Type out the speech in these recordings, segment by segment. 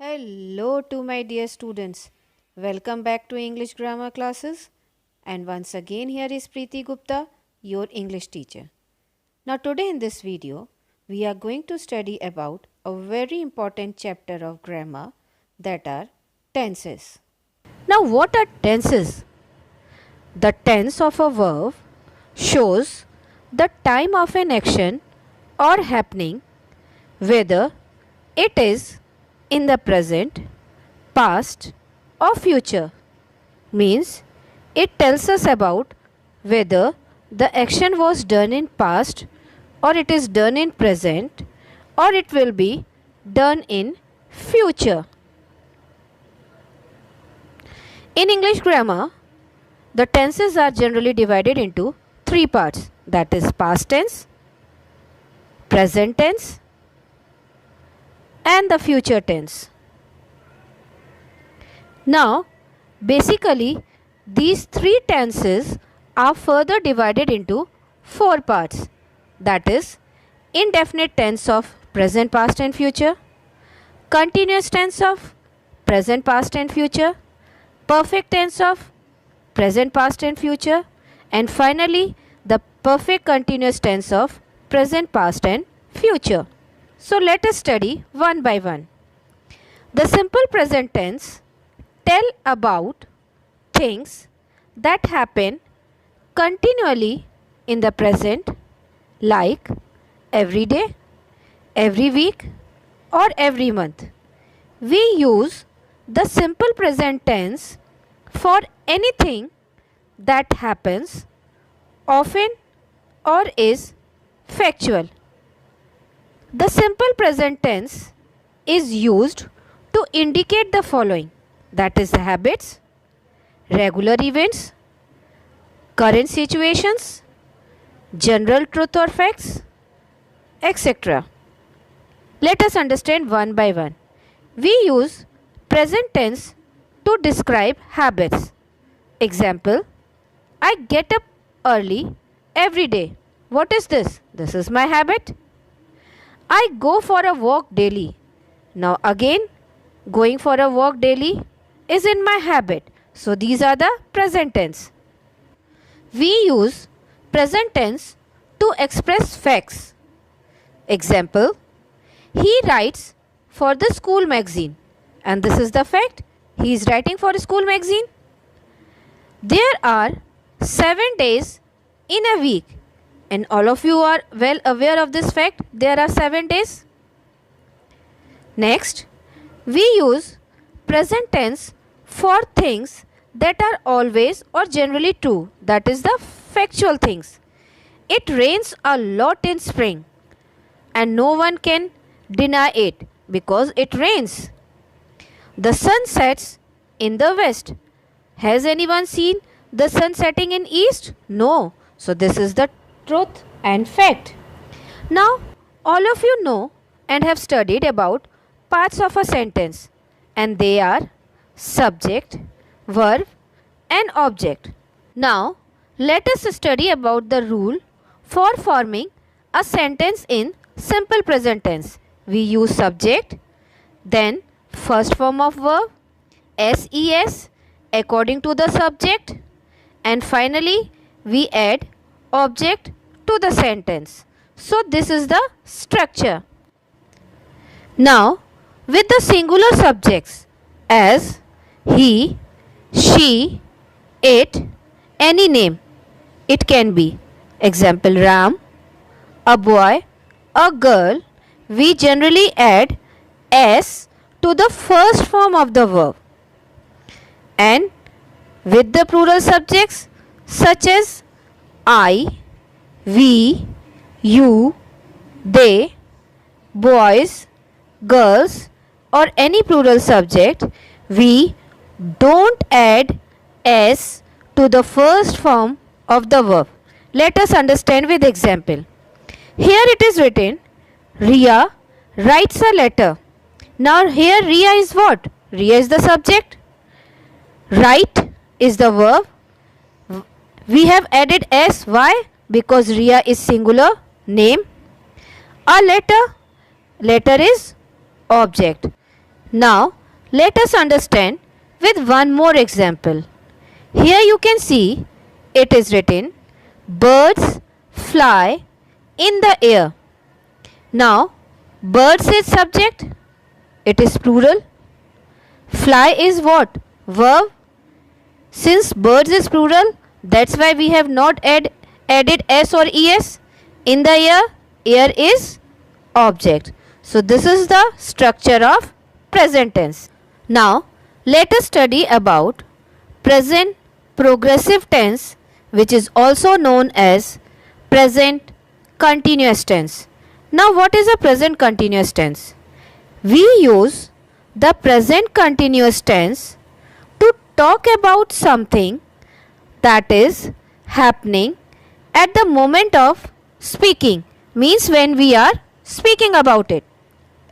Hello to my dear students. Welcome back to English grammar classes. And once again here is Preeti Gupta, your English teacher. Now today in this video, we are going to study about a very important chapter of grammar that are tenses. Now what are tenses? The tense of a verb shows the time of an action or happening, whether it is in the present, past or future. Means it tells us about whether the action was done in past or it is done in present or it will be done in future. In English grammar, the tenses are generally divided into three parts, that is past tense, present tense and the future tense. Now, basically, these three tenses are further divided into four parts, that is indefinite tense of present, past and future, continuous tense of present, past and future, perfect tense of present, past and future, and finally the perfect continuous tense of present, past and future. So let us study one by one. The simple present tense tell about things that happen continually in the present, like every day, every week or every month. We use the simple present tense for anything that happens often or is factual. The simple present tense is used to indicate the following, that is the habits, regular events, current situations, general truth or facts, etc. Let us understand one by one. We use present tense to describe habits. Example, I get up early every day. What is this? This is my habit. I go for a walk daily. Now again, going for a walk daily is in my habit. So these are the present tense. We use present tense to express facts. Example, he writes for the school magazine. And this is the fact. He is writing for a school magazine. There are 7 days in a week. And all of you are well aware of this fact. There are 7 days. Next, we use present tense for things that are always or generally true. That is the factual things. It rains a lot in spring and no one can deny it because it rains. The sun sets in the west. Has anyone seen the sun setting in east? No. So this is the truth and fact. Now, all of you know and have studied about parts of a sentence, and they are subject, verb and object. Now, let us study about the rule for forming a sentence in simple present tense. We use subject, then first form of verb, ses according to the subject, and finally we add object to the sentence. So this is the structure. Now with the singular subjects as he, she, it, any name. It can be example Ram, a boy, a girl. We generally add s to the first form of the verb. And with the plural subjects such as I, we, you, they, boys, girls or any plural subject, we don't add s to the first form of the verb. Let us understand with example. Here it is written, Ria writes a letter. Now here Ria is what? Ria is the subject. Write is the verb. We have added s. Why? Because Ria is singular name. A letter is object. Now let us understand with one more example. Here you can see it is written birds fly in the air. Now birds is subject, it is plural. Fly is what? Verb. Since birds is plural, that's why we have not added s or es. In the air is object. So this is the structure of present tense. Now let us study about present progressive tense, which is also known as present continuous tense. Now what is a present continuous tense? We use the present continuous tense to talk about something that is happening at the moment of speaking, means when we are speaking about it.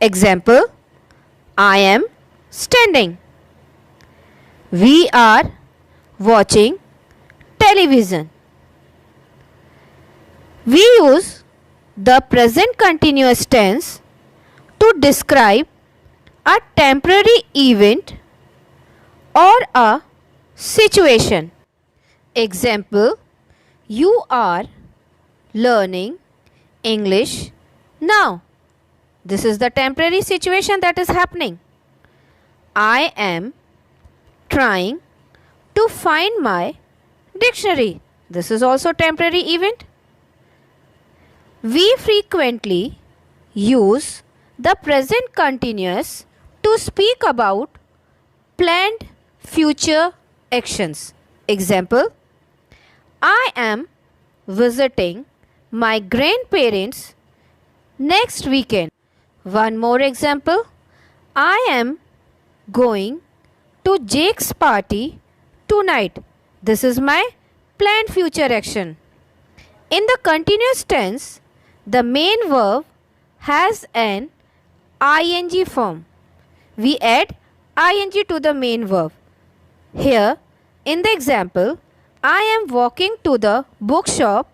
Example, I am standing. We are watching television. We use the present continuous tense to describe a temporary event or a situation. Example, you are learning English now. This is the temporary situation that is happening. I am trying to find my dictionary. This is also temporary event. We frequently use the present continuous to speak about planned future actions. Example, I am visiting my grandparents next weekend. One more example, I am going to Jake's party tonight. This is my planned future action. In the continuous tense, the main verb has an ing form. We add ing to the main verb. Here, in the example, I am walking to the bookshop.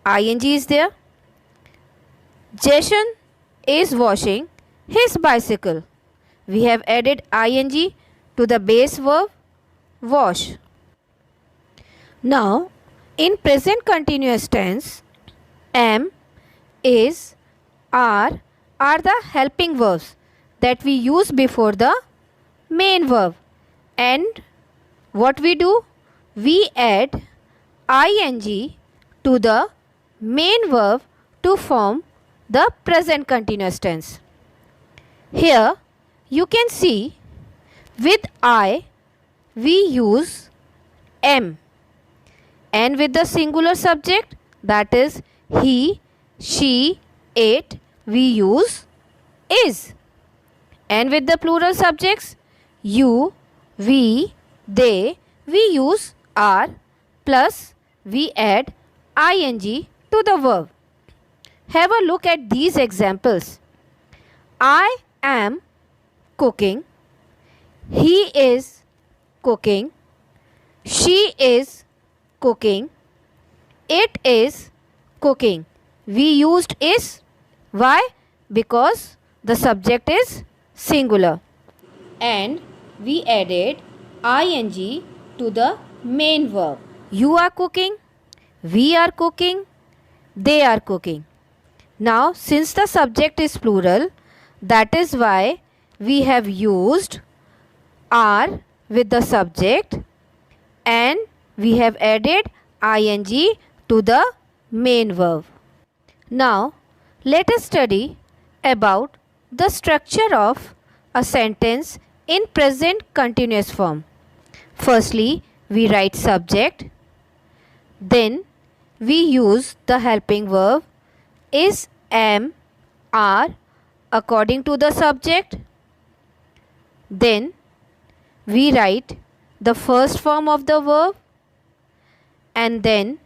Ing is there. Jason is washing his bicycle. We have added ing to the base verb wash. Now, in present continuous tense, am, is, are the helping verbs that we use before the main verb. And what we do? We add ing to the main verb to form the present continuous tense. Here you can see with I we use am, and with the singular subject, that is he, she, it, we use is, and with the plural subjects you, we, they, we use are, plus we add ing to the verb. Have a look at these examples. I am cooking. He is cooking. She is cooking. It is cooking. We used is. Why? Because the subject is singular. And we added ing to the main verb. You are cooking. We are cooking. They are cooking. Now, since the subject is plural, that is why we have used are with the subject and we have added ing to the main verb. Now, let us study about the structure of a sentence in present continuous form. Firstly, we write subject. Then, we use the helping verb is, am, are according to the subject. Then we write the first form of the verb and then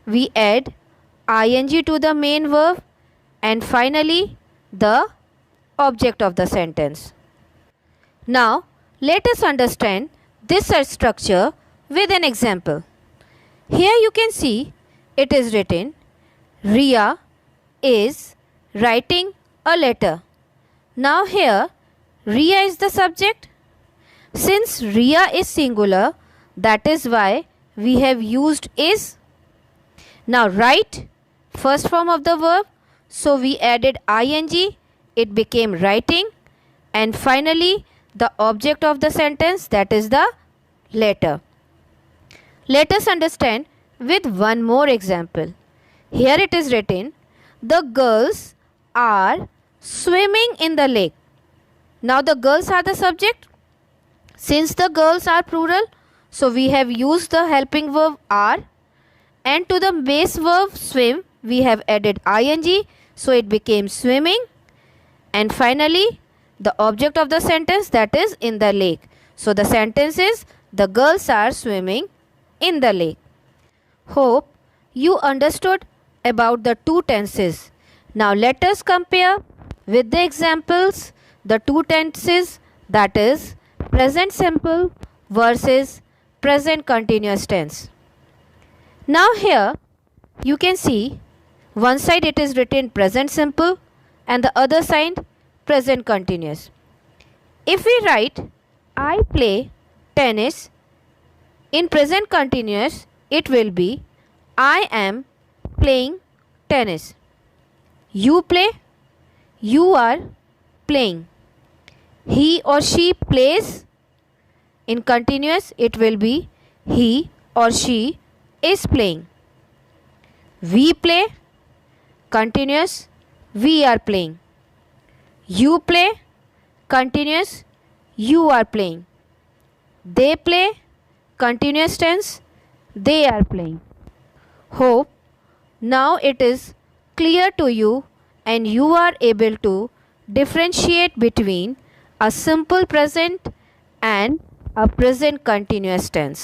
we add ing to the main verb and finally the object of the sentence. Now let us understand this structure with an example. Here you can see it is written Ria is writing a letter. Now here Riya is the subject. Since Riya is singular, that is why we have used is. Now write, first form of the verb. So we added ing, it became writing. And finally, the object of the sentence, that is the letter. Let us understand with one more example. Here it is written, the girls are swimming in the lake. Now the girls are the subject. Since the girls are plural, so we have used the helping verb are, and to the base verb swim we have added ing, so it became swimming. And finally, the object of the sentence, that is in the lake. So the sentence is, the girls are swimming in the lake. Hope you understood about the two tenses. Now let us compare with the examples the two tenses, that is present simple versus present continuous tense. Now here you can see one side it is written present simple and the other side present continuous. If we write I play tennis in present continuous, it will be I am playing tennis. You play, you are playing. He or she plays. In continuous, it will be he or she is playing. We play, continuous, we are playing. You play, continuous, you are playing. They play, continuous tense, they are playing. Hope now it is clear to you and you are able to differentiate between a simple present and a present continuous tense.